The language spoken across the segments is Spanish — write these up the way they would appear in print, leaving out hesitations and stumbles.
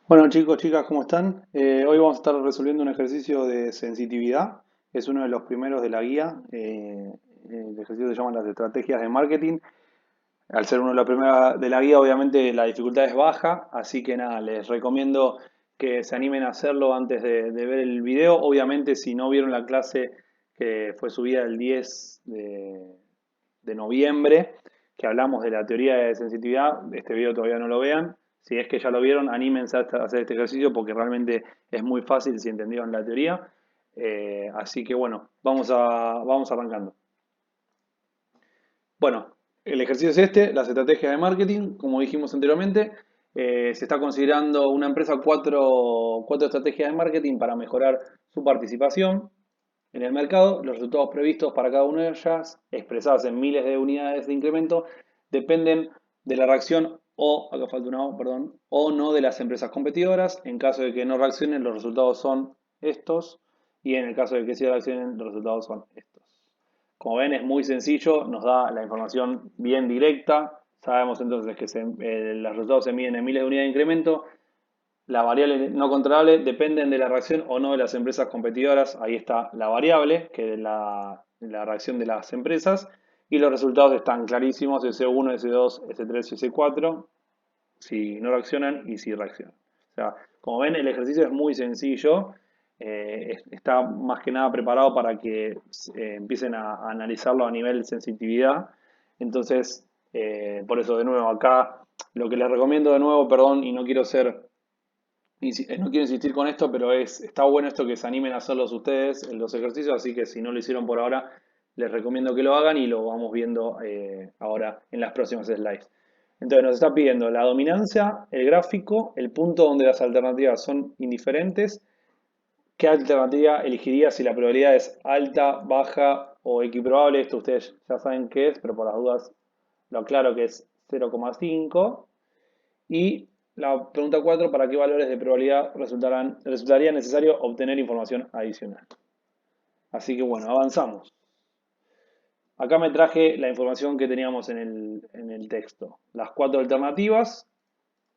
Bueno chicos, chicas, ¿cómo están? Hoy vamos a estar resolviendo un ejercicio de sensitividad. Es uno de los primeros de la guía. El ejercicio se llama las estrategias de marketing. Al ser uno de los primeros de la guía, obviamente la dificultad es baja, así que nada, les recomiendo que se animen a hacerlo antes de ver el video. Obviamente, si no vieron la clase que fue subida el 10 de noviembre, que hablamos de la teoría de sensitividad, este video todavía no lo vean. Si es que ya lo vieron, anímense a hacer este ejercicio porque realmente es muy fácil si entendieron la teoría. Así que bueno, vamos arrancando. Bueno, el ejercicio es este, las estrategias de marketing, como dijimos anteriormente. Se está considerando una empresa cuatro estrategias de marketing para mejorar su participación en el mercado. Los resultados previstos para cada una de ellas, expresadas en miles de unidades de incremento, dependen de la reacción o, acá falta una O, perdón, o no de las empresas competidoras. En caso de que no reaccionen, los resultados son estos. Y en el caso de que sí reaccionen, los resultados son estos. Como ven, es muy sencillo, nos da la información bien directa. Sabemos entonces que los resultados se miden en miles de unidades de incremento. La variable no controlable dependen de la reacción o no de las empresas competidoras. Ahí está la variable, que es la reacción de las empresas. Y los resultados están clarísimos, S1, S2, S3 y S4, si no reaccionan y si reaccionan. O sea, como ven, el ejercicio es muy sencillo. Está más que nada preparado para que empiecen a analizarlo a nivel sensitividad. Entonces, por eso de nuevo acá, lo que les recomiendo de nuevo, perdón, y no quiero no quiero insistir con esto, pero está bueno esto que se animen a hacerlos ustedes en los ejercicios, así que si no lo hicieron por ahora, les recomiendo que lo hagan y lo vamos viendo ahora en las próximas slides. Entonces nos está pidiendo la dominancia, el gráfico, el punto donde las alternativas son indiferentes, qué alternativa elegiría si la probabilidad es alta, baja o equiprobable. Esto ustedes ya saben qué es, pero por las dudas lo aclaro que es 0,5. Y la pregunta 4, ¿para qué valores de probabilidad resultaría necesario obtener información adicional? Así que bueno, avanzamos. Acá me traje la información que teníamos en el texto. Las cuatro alternativas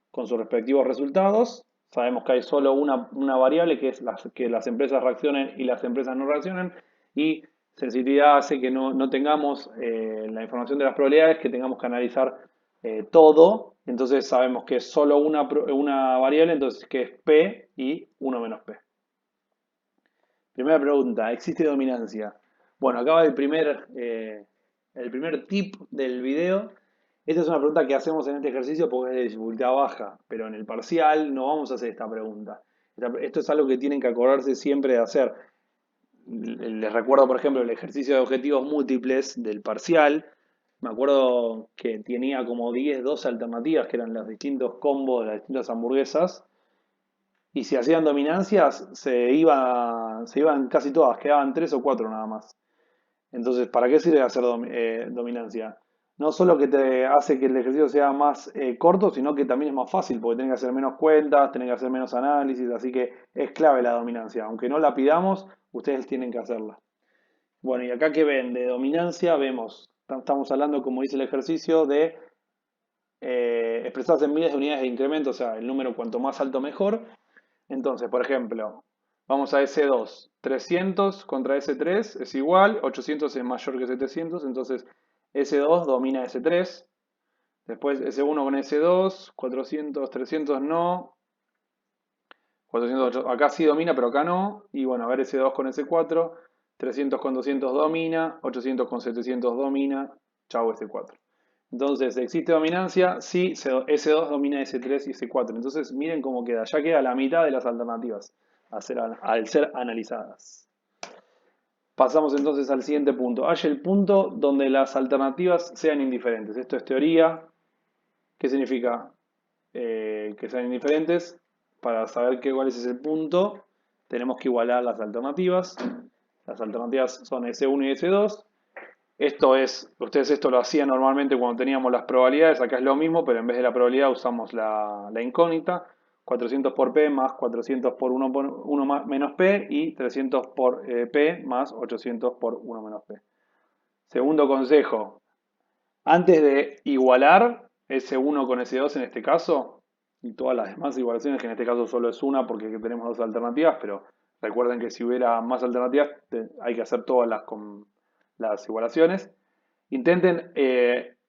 con sus respectivos resultados. Sabemos que hay solo una variable que es que las empresas reaccionen y las empresas no reaccionen. Y sensitividad hace que no tengamos la información de las probabilidades, que tengamos que analizar todo. Entonces sabemos que es solo una variable, entonces que es P y 1 menos P. Primera pregunta, ¿existe dominancia? Bueno, acaba el primer tip del video. Esta es una pregunta que hacemos en este ejercicio porque es de dificultad baja, pero en el parcial no vamos a hacer esta pregunta. Esto es algo que tienen que acordarse siempre de hacer. Les recuerdo, por ejemplo, el ejercicio de objetivos múltiples del parcial. Me acuerdo que tenía como 12 alternativas, que eran los distintos combos de las distintas hamburguesas. Y si hacían dominancias, se iban casi todas, quedaban tres o cuatro nada más. Entonces, ¿para qué sirve hacer dominancia? No solo que te hace que el ejercicio sea más corto, sino que también es más fácil, porque tenés que hacer menos cuentas, tenés que hacer menos análisis, así que es clave la dominancia. Aunque no la pidamos, ustedes tienen que hacerla. Bueno, y acá que ven de dominancia, vemos, estamos hablando, como dice el ejercicio, de expresadas en miles de unidades de incremento, o sea, el número cuanto más alto mejor. Entonces, por ejemplo, vamos a S2, 300 contra S3 es igual, 800 es mayor que 700, entonces S2 domina S3, después S1 con S2, 400, 300 no, 400, acá sí domina, pero acá no, y bueno, a ver S2 con S4, 300 con 200 domina, 800 con 700 domina, chau S4. Entonces, ¿existe dominancia? Sí, S2 domina S3 y S4. Entonces, miren cómo queda. Ya queda la mitad de las alternativas al ser analizadas. Pasamos entonces al siguiente punto. Hay el punto donde las alternativas sean indiferentes. Esto es teoría. ¿Qué significa que sean indiferentes? Para saber cuál es ese punto, tenemos que igualar las alternativas. Las alternativas son S1 y S2. Ustedes esto lo hacían normalmente cuando teníamos las probabilidades, acá es lo mismo, pero en vez de la probabilidad usamos la incógnita, 400 por P más 400 por 1 menos P y 300 por P más 800 por 1 menos P. Segundo consejo, antes de igualar S1 con S2 en este caso, y todas las demás igualaciones, que en este caso solo es una porque tenemos dos alternativas, pero recuerden que si hubiera más alternativas hay que hacer todas con las igualaciones. Intenten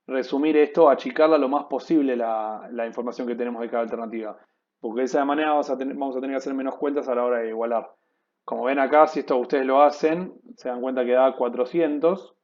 resumir esto, achicarla lo más posible la información que tenemos de cada alternativa, porque de esa manera vamos a tener que hacer menos cuentas a la hora de igualar. Como ven acá, si esto ustedes lo hacen, se dan cuenta que da 400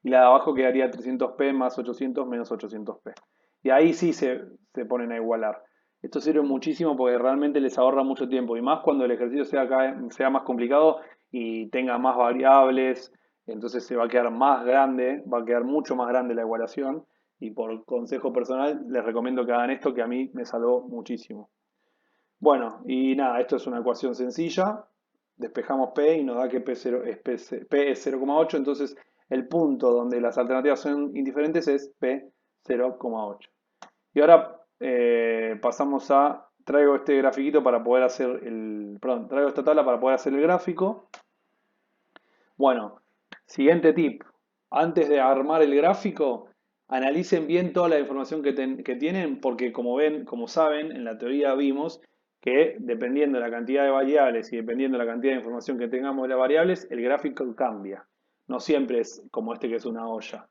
y la de abajo quedaría 300p más 800 menos 800p. Y ahí sí se ponen a igualar. Esto sirve muchísimo porque realmente les ahorra mucho tiempo y más cuando el ejercicio sea más complicado y tenga más variables, entonces se va a quedar más grande, va a quedar mucho más grande la igualación y por consejo personal les recomiendo que hagan esto que a mí me salvó muchísimo. Bueno, y nada, esto es una ecuación sencilla. Despejamos P y nos da que P es 0,8. Entonces, el punto donde las alternativas son indiferentes es P 0,8. Y ahora pasamos a, traigo este grafiquito para poder hacer perdón, traigo esta tabla para poder hacer el gráfico. Bueno, siguiente tip. Antes de armar el gráfico, analicen bien toda la información que tienen, porque como ven, como saben, en la teoría vimos que dependiendo de la cantidad de variables y dependiendo de la cantidad de información que tengamos de las variables, el gráfico cambia. No siempre es como este que es una olla.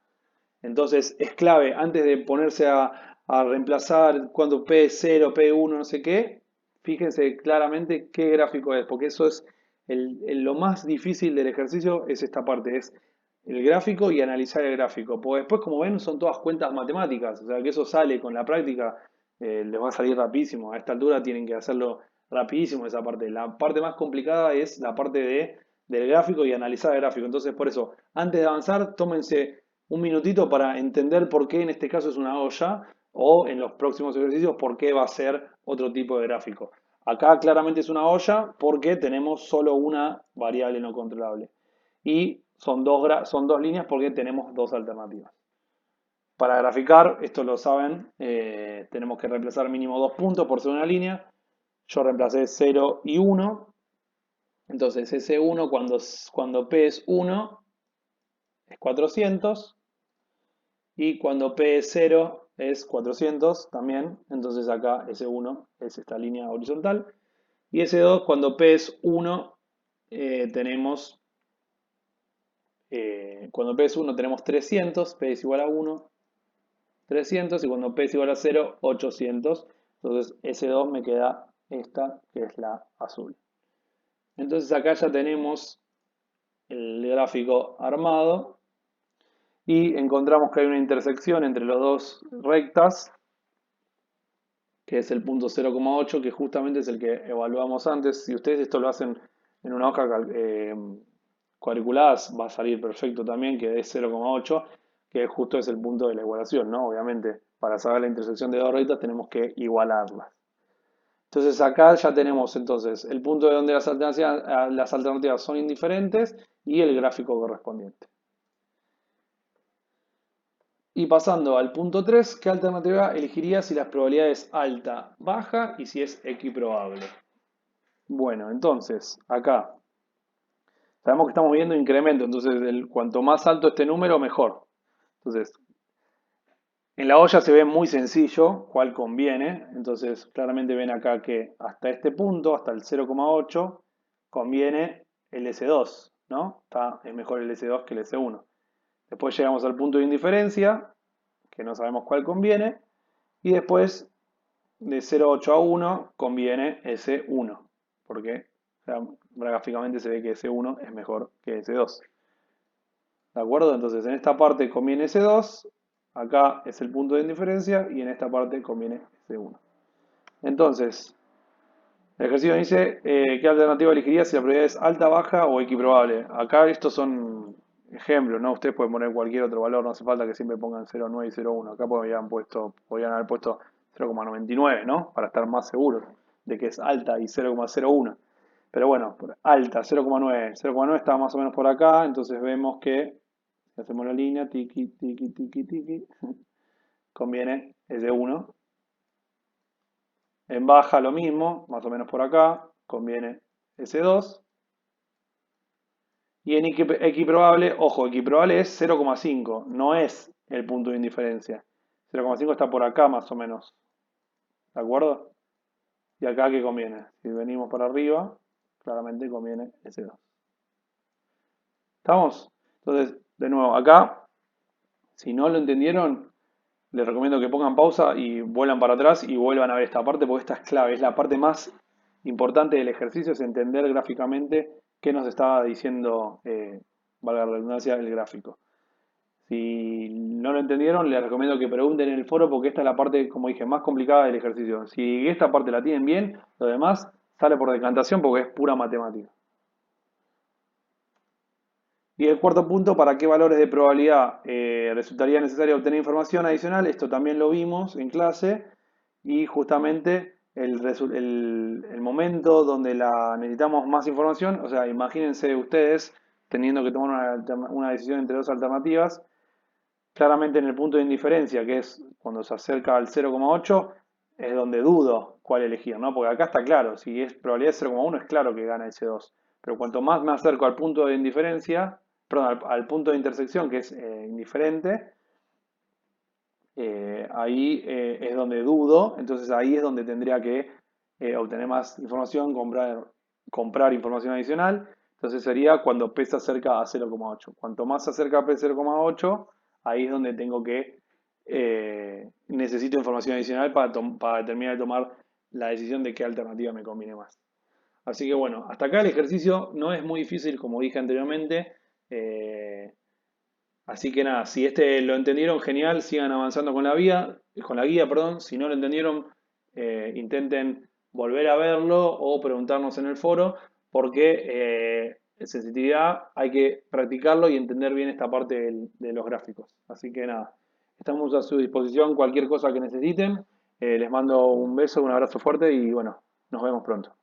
Entonces es clave, antes de ponerse a reemplazar cuando P es 0, P1, no sé qué, fíjense claramente qué gráfico es, porque eso es lo más difícil del ejercicio, es esta parte, es el gráfico y analizar el gráfico. Porque después, como ven, son todas cuentas matemáticas, o sea que eso sale con la práctica, les va a salir rapidísimo. A esta altura tienen que hacerlo rapidísimo esa parte. La parte más complicada es la parte del gráfico y analizar el gráfico. Entonces, por eso, antes de avanzar, tómense un minutito para entender por qué en este caso es una olla o en los próximos ejercicios por qué va a ser otro tipo de gráfico. Acá claramente es una olla porque tenemos solo una variable no controlable. Y son dos líneas porque tenemos dos alternativas. Para graficar, esto lo saben, tenemos que reemplazar mínimo 2 puntos por ser una línea. Yo reemplacé 0 y 1. Entonces ese 1 cuando P es 1 es 400. Y cuando P es 0 es 400 también. Entonces acá S1 es esta línea horizontal. Y S2 cuando P es 1 tenemos... cuando P es 1 tenemos 300. P es igual a 1, 300. Y cuando P es igual a 0, 800. Entonces S2 me queda esta que es la azul. Entonces acá ya tenemos el gráfico armado. Y encontramos que hay una intersección entre las dos rectas, que es el punto 0,8, que justamente es el que evaluamos antes. Si ustedes esto lo hacen en una hoja cuadriculada, va a salir perfecto también, que es 0,8, que justo es el punto de la igualación, ¿no? Obviamente, para saber la intersección de dos rectas tenemos que igualarlas. Entonces acá ya tenemos entonces el punto de donde las alternativas son indiferentes y el gráfico correspondiente. Y pasando al punto 3, ¿qué alternativa elegiría si la probabilidad es alta, baja y si es equiprobable? Bueno, entonces, acá sabemos que estamos viendo incremento, entonces cuanto más alto este número, mejor. Entonces, en la olla se ve muy sencillo cuál conviene, entonces claramente ven acá que hasta este punto, hasta el 0,8, conviene el S2, ¿no? Es mejor el S2 que el S1. Después llegamos al punto de indiferencia, que no sabemos cuál conviene, y después de 0,8 a 1 conviene S1, porque gráficamente se ve que S1 es mejor que S2. ¿De acuerdo? Entonces en esta parte conviene S2, acá es el punto de indiferencia y en esta parte conviene S1. Entonces, el ejercicio dice qué alternativa elegiría si la probabilidad es alta, baja o equiprobable. Acá estos son ejemplos, ¿no? Ustedes pueden poner cualquier otro valor, no hace falta que siempre pongan 0,9 y 0,1. Acá podrían haber puesto 0,99, ¿no? Para estar más seguros de que es alta y 0,01. Pero bueno, alta, 0,9. 0,9 está más o menos por acá, entonces vemos que si hacemos la línea, tiki, tiki, tiki, tiki, conviene ese 1. En baja lo mismo, más o menos por acá, conviene S2. Y en equiprobable, ojo, equiprobable es 0,5, no es el punto de indiferencia. 0,5 está por acá más o menos. ¿De acuerdo? Y acá, ¿qué conviene? Si venimos para arriba, claramente conviene S2. ¿Estamos? Entonces, de nuevo, acá, si no lo entendieron, les recomiendo que pongan pausa y vuelvan para atrás y vuelvan a ver esta parte porque esta es clave. Es la parte más importante del ejercicio, es entender gráficamente qué nos estaba diciendo, valga la redundancia, el gráfico. Si no lo entendieron, les recomiendo que pregunten en el foro porque esta es la parte, como dije, más complicada del ejercicio. Si esta parte la tienen bien, lo demás sale por decantación porque es pura matemática. Y el cuarto punto, ¿para qué valores de probabilidad resultaría necesario obtener información adicional? Esto también lo vimos en clase y justamente el momento donde necesitamos más información, o sea, imagínense ustedes teniendo que tomar una decisión entre dos alternativas, claramente en el punto de indiferencia, que es cuando se acerca al 0,8, es donde dudo cuál elegir, ¿no? Porque acá está claro, si es probabilidad de 0,1 es claro que gana ese 2. Pero cuanto más me acerco al punto de indiferencia, perdón, al punto de intersección, que es indiferente, ahí es donde dudo, entonces ahí es donde tendría que obtener más información, comprar información adicional. Entonces sería cuando P se acerca a 0,8. Cuanto más se acerca a P 0,8, ahí es donde tengo que necesito información adicional para terminar de tomar la decisión de qué alternativa me conviene más. Así que bueno, hasta acá el ejercicio no es muy difícil, como dije anteriormente. Eh, Así que nada, si este lo entendieron, genial, sigan avanzando con la guía, perdón. Si no lo entendieron, intenten volver a verlo o preguntarnos en el foro, porque en sensitividad hay que practicarlo y entender bien esta parte de los gráficos. Así que nada, estamos a su disposición, cualquier cosa que necesiten. Les mando un beso, un abrazo fuerte y bueno, nos vemos pronto.